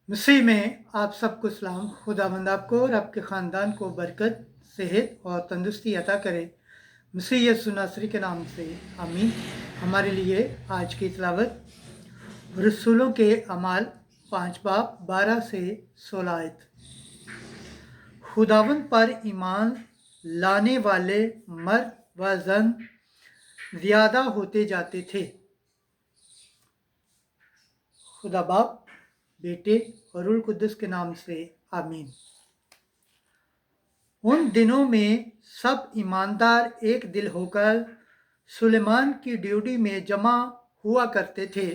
मसीह में आप सबको सलाम। खुदावंद आपको और आपके ख़ानदान को बरकत, सेहत और तंदुरुस्ती अता करे। मसीह यीशु नासरी के नाम से आमीन। हमारे लिए आज की तिलावत रसूलों के अमाल 5 बाब 12 से 16 आयत। खुदावंद पर ईमान लाने वाले मर्द व जन ज़्यादा होते जाते थे। खुदा बाप, बेटे और रूह कुद्दुस के नाम से आमीन। उन दिनों में सब ईमानदार एक दिल होकर सुलेमान की ड्यूटी में जमा हुआ करते थे,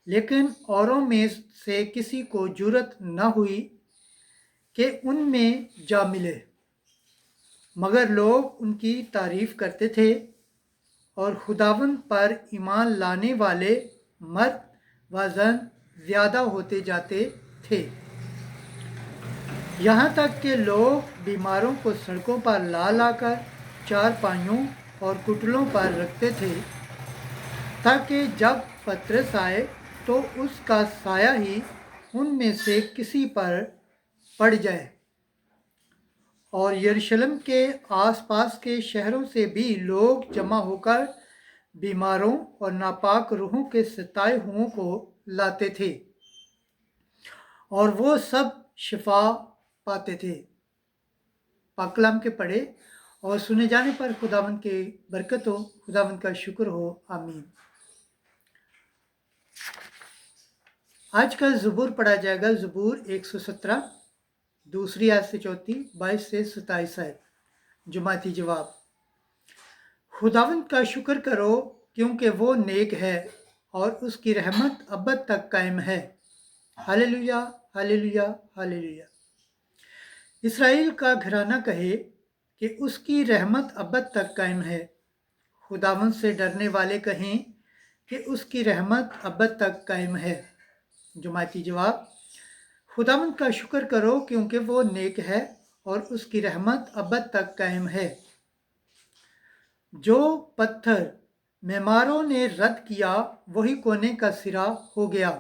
लेकिन औरों में से किसी को जुर्रत न हुई कि उनमें जा मिले, मगर लोग उनकी तारीफ करते थे और खुदावंद पर ईमान लाने वाले मर्द व जन ज़्यादा होते जाते थे, यहाँ तक कि लोग बीमारों को सड़कों पर ला लाकर चारपाइयों और कुटलों पर रखते थे, ताकि जब पतरस आए तो उसका साया ही उनमें से किसी पर पड़ जाए। और यरूशलेम के आसपास के शहरों से भी लोग जमा होकर बीमारों और नापाक रूहों के सताए हुओं को लाते थे और वो सब शिफा पाते थे। पाक कलाम के पढ़े और सुने जाने पर खुदावंद की बरकत हो, खुदावंद का शुक्र हो, आमीन। आज का ज़बूर पढ़ा जाएगा, ज़बूर 117, दूसरी आयत से चौथी, 22 से 27 आयत। जुमाती जवाब। खुदावंद का शुक्र करो क्योंकि वो नेक है और उसकी रहमत अबद तक कायम है। Hallelujah, hallelujah, hallelujah. इसराइल का घराना कहे कि उसकी रहमत अबद तक कायम है। खुदावंद से डरने वाले कहें कि उसकी रहमत अबद तक कायम है। जुमाती जवाब। खुदावंद का शुक्र करो क्योंकि वो नेक है और उसकी रहमत अबद तक कायम है। जो पत्थर मेमारों ने रद्द किया वही कोने का सिरा हो गया।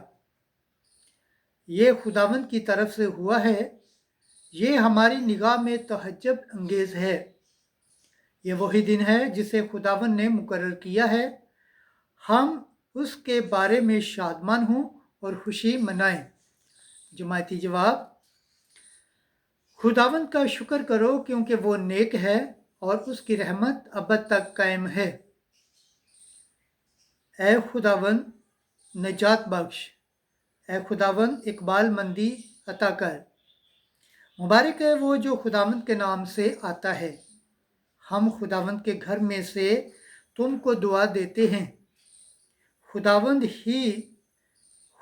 ये खुदावंद की तरफ से हुआ है, ये हमारी निगाह में तहज्जुब अंगेज़ है। ये वही दिन है जिसे खुदावंद ने मुकर्रर किया है। हम उसके बारे में शादमान हों और खुशी मनाएं। जुमाती जवाब। खुदावंद का शुक्र करो क्योंकि वो नेक है और उसकी रहमत अबद तक कायम है। ऐ खुदावंद नजात बख्श, ऐ खुदावंद इकबाल मंदी अता कर। मुबारक है वो जो खुदावंद के नाम से आता है। हम खुदावंद के घर में से तुमको दुआ देते हैं। खुदावंद ही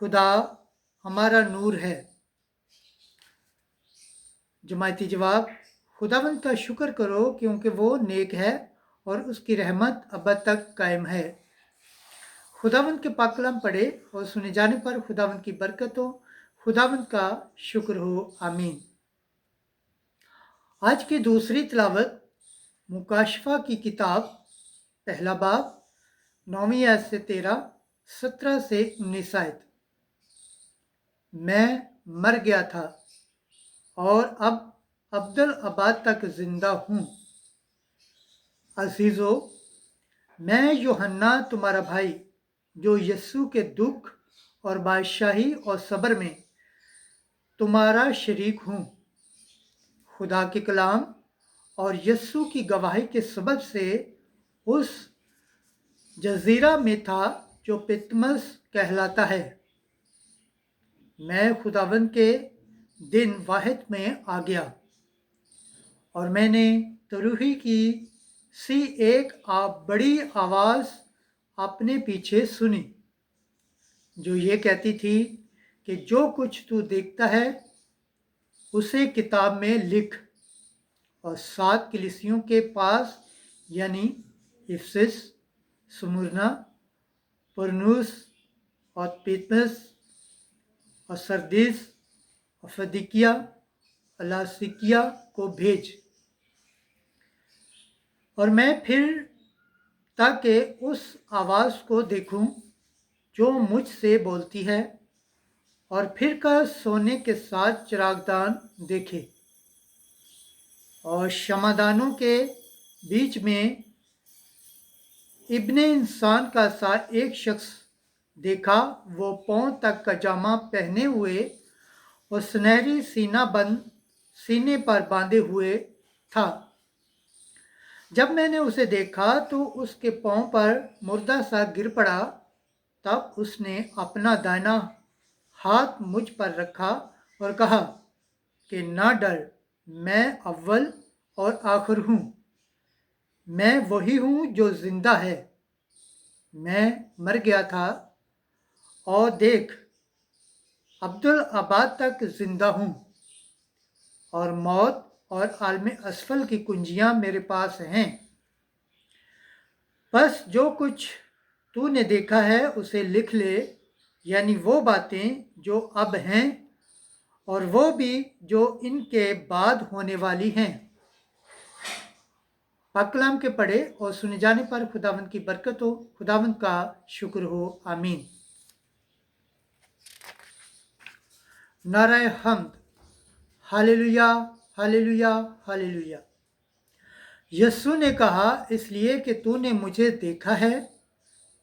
खुदा हमारा नूर है। जमायती जवाब। खुदावंद का शुक्र करो क्योंकि वो नेक है और उसकी रहमत अबद तक कायम है। खुदावंद के पाक कलाम पढ़े और सुने जाने पर खुदावंद की बरकत हो, खुदावंद का शुक्र हो, आमीन। आज की दूसरी तिलावत मुकाशफा की किताब पहला बाब 9वीं आयत से 13, 17 से 19 आयत। मैं मर गया था और अब अब्दुल अबाद तक जिंदा हूँ। अजीजो, मैं यूहन्ना तुम्हारा भाई, जो यस्सु के दुख और बादशाही और सब्र में तुम्हारा शरीक हूँ। खुदा के कलाम और यस्सु की गवाही के सबब से उस जजीरा में था जो पितमस कहलाता है। मैं खुदावंद के दिन वाहिद में आ गया और मैंने तरूही की सी एक बड़ी आवाज़ अपने पीछे सुनी, जो ये कहती थी कि जो कुछ तू देखता है उसे किताब में लिख और 7 कलीसियों के पास, यानी इफिसस, स्मुरना, पुरनुस और पितमस और सरदीस और फदिकिया और लासिकिया को भेज। और मैं फिर ताकि उस आवाज़ को देखूं जो मुझसे बोलती है और फिर कर सोने के 7 चिरागदान देखे और क्षमादानों के बीच में इब्ने इंसान का सा एक शख्स देखा। वो पांव तक का जामा पहने हुए और सुनहरी सीने पर बांधे हुए था। जब मैंने उसे देखा तो उसके पांव पर मुर्दा सा गिर पड़ा। तब उसने अपना दाहिना हाथ मुझ पर रखा और कहा कि ना डर, मैं अव्वल और आखिर हूँ, मैं वही हूँ जो जिंदा है। मैं मर गया था और देख, अब्दुल आबाद तक जिंदा हूँ और मौत और आलम असफल की कुंजियाँ मेरे पास हैं। बस जो कुछ तूने देखा है उसे लिख ले, यानी वो बातें जो अब हैं और वो भी जो इनके बाद होने वाली हैं। पाक कलाम के पढ़े और सुने जाने पर खुदावंद की बरकत हो, खुदावंद का शुक्र हो। आमीन। नाराए हम्द, हालेलुया, हालेलुया, हालेलुया। यस्सु ने कहा, इसलिए कि तूने मुझे देखा है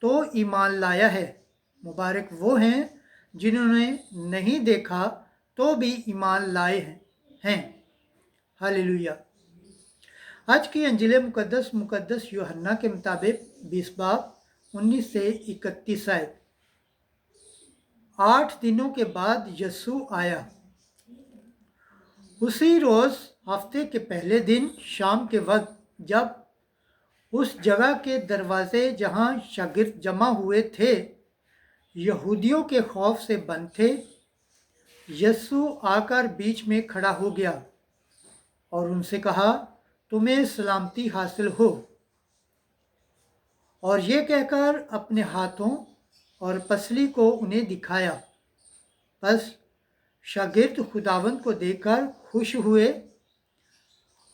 तो ईमान लाया है। मुबारक वो हैं जिन्होंने नहीं देखा तो भी ईमान लाए हैं। हालेलुया। आज की अंजिल मुकद्दस यूहन्ना के मुताबिक 20 बाब 19 से 31 आयत। 8 दिनों के बाद यस्सु आया। उसी रोज हफ्ते के पहले दिन शाम के वक्त, जब उस जगह के दरवाजे जहां शागिर्द जमा हुए थे यहूदियों के खौफ से बंद थे, यस्सु आकर बीच में खड़ा हो गया और उनसे कहा, तुम्हें सलामती हासिल हो। और ये कहकर अपने हाथों और पसली को उन्हें दिखाया। बस शागिर्द खुदावंद को देखकर खुश हुए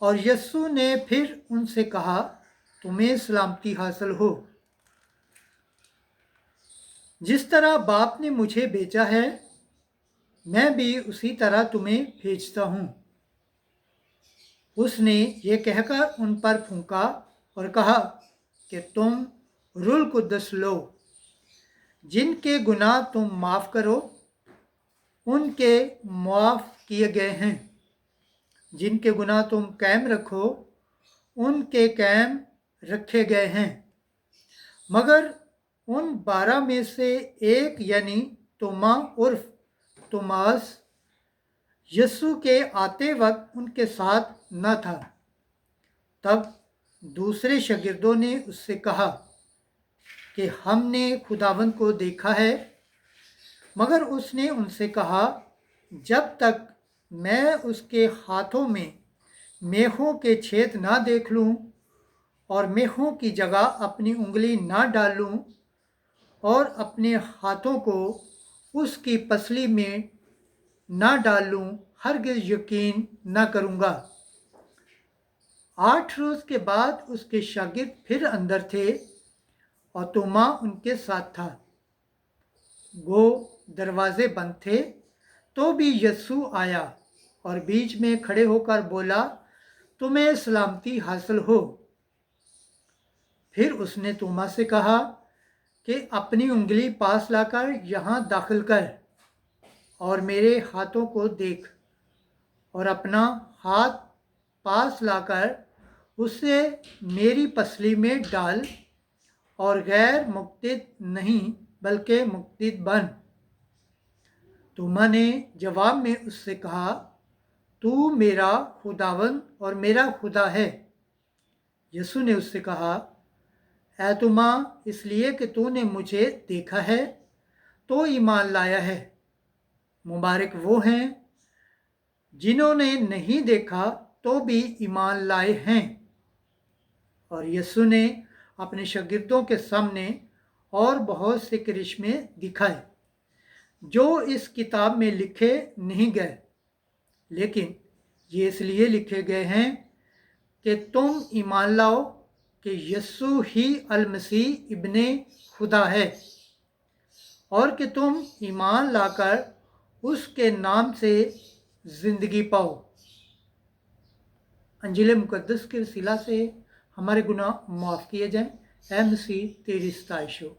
और यस्सु ने फिर उनसे कहा, तुम्हें सलामती हासिल हो। जिस तरह बाप ने मुझे भेजा है, मैं भी उसी तरह तुम्हें भेजता हूँ। उसने ये कहकर उन पर फूंका और कहा कि तुम रूहुल कुद्दस लो। जिनके गुनाह तुम माफ़ करो, उनके माफ़ किए गए हैं। जिनके गुनाह तुम कायम रखो, उनके कायम रखे गए हैं। मगर उन 12 में से एक, यानी तोमा उर्फ तोमास, यस्सु के आते वक्त उनके साथ न था। तब दूसरे शागिर्दों ने उससे कहा कि हमने खुदावंद को देखा है। मगर उसने उनसे कहा, जब तक मैं उसके हाथों में मेखों के छेद ना देख लूं और मेखों की जगह अपनी उंगली ना डाल लूं और अपने हाथों को उसकी पसली में ना डाल लूं, हरगिज़ यकीन ना करूंगा। 8 रोज के बाद उसके शागिर्द फिर अंदर थे और तोमा उनके साथ था। वो दरवाजे बंद थे तो भी यस्सु आया और बीच में खड़े होकर बोला, तुम्हें सलामती हासिल हो। फिर उसने तोमा से कहा कि अपनी उंगली पास लाकर यहाँ दाखिल कर और मेरे हाथों को देख, और अपना हाथ पास लाकर उसे मेरी पसली में डाल और गैर मुक्तिद नहीं बल्कि मुक्तिद बन। तोमा ने जवाब में उससे कहा, तू मेरा खुदावंद और मेरा खुदा है। यीशु ने उससे कहा, ऐ तोमा, इसलिए कि तूने मुझे देखा है तो ईमान लाया है। मुबारक वो हैं जिन्होंने नहीं देखा तो भी ईमान लाए हैं। और यीशु ने अपने शागिर्दों के सामने और बहुत से करिश्मे दिखाए जो इस किताब में लिखे नहीं गए, लेकिन ये इसलिए लिखे गए हैं कि तुम ईमान लाओ कि यस्सु ही अल मसीह इब्ने खुदा है, और कि तुम ईमान लाकर उसके नाम से ज़िंदगी पाओ। अंजील मुक़द्दस के वसीला से हमारे गुनाह माफ़ किए जाएं। ऐ मसीह तेरी सताइश हो।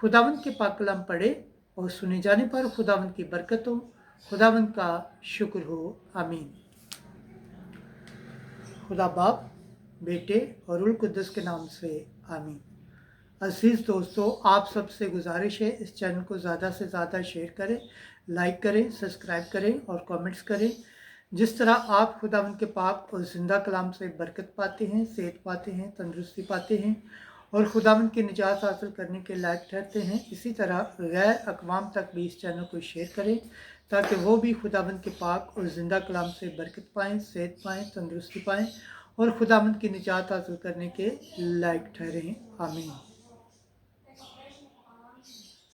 खुदावंद के पाक कलाम पढ़े और सुने जाने पर खुदावंद की बरकत हो। खुदावंद का शुक्र हो। आमीन। खुदा बाप, बेटे और रुल कुद्दस के नाम से आमीन। अजीज़ दोस्तों, आप सबसे गुजारिश है इस चैनल को ज़्यादा से ज़्यादा शेयर करें, लाइक करें, सब्सक्राइब करें और कमेंट्स करें। जिस तरह आप खुदावंद के पाक और ज़िंदा कलाम से बरकत पाते हैं, सेहत पाते हैं, तंदुरुस्ती पाते हैं और खुदावंद की निजात हासिल करने के लायक ठहरते हैं, इसी तरह गैर अक़वाम तक भी इस चैनल को शेयर करें ताकि वो भी खुदावंद के पाक और ज़िंदा कलाम से बरकत पाएँ, सेहत पाएँ, तंदुरुस्ती पाएँ और खुदावंद की निजात हासिल करने के लायक ठहरें। आमीन।